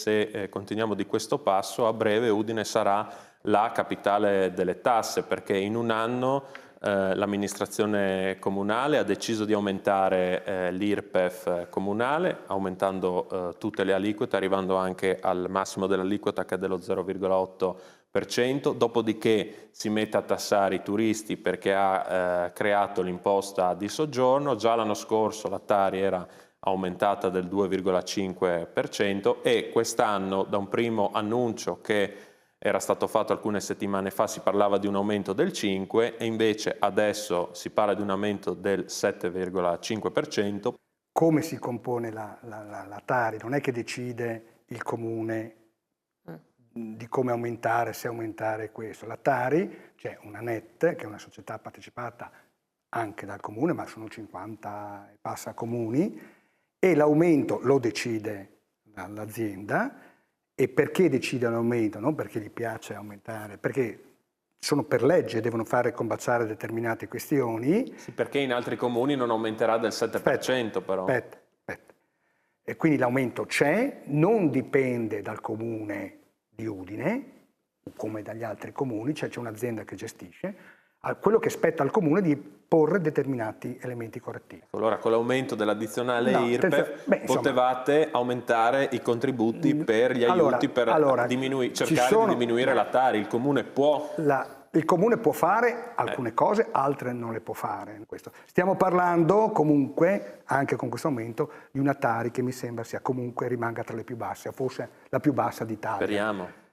se continuiamo di questo passo, a breve Udine sarà la capitale delle tasse, perché in un anno l'amministrazione comunale ha deciso di aumentare l'IRPEF comunale, aumentando tutte le aliquote, arrivando anche al massimo dell'aliquota che è dello 0,8%, dopodiché si mette a tassare i turisti perché ha creato l'imposta di soggiorno. Già l'anno scorso la Tari era aumentata del 2,5% e quest'anno, da un primo annuncio che era stato fatto alcune settimane fa, si parlava di un aumento del 5% e invece adesso si parla di un aumento del 7,5%. Come si compone la Tari? Non è che decide il comune di come aumentare, se aumentare questo. La Tari, c'è una NET, che è una società partecipata anche dal comune, ma sono 50 e passa comuni, e l'aumento lo decide l'azienda. E perché decide l'aumento? Non perché gli piace aumentare, perché sono per legge, devono fare combaciare determinate questioni. Sì, perché in altri comuni non aumenterà del 7%, però. Aspetta. E quindi l'aumento c'è, non dipende dal comune di Udine, come dagli altri comuni, cioè c'è un'azienda che gestisce. Quello che spetta al comune è di porre determinati elementi correttivi. Allora, con l'aumento dell'addizionale IRPEF potevate aumentare i contributi per gli aiuti, per cercare di diminuire la Tari. Il comune può... Il comune può fare alcune cose, altre non le può fare. Stiamo parlando comunque, anche con questo aumento, di una Tari che mi sembra sia comunque rimanga tra le più basse, forse la più bassa d'Italia. Speriamo.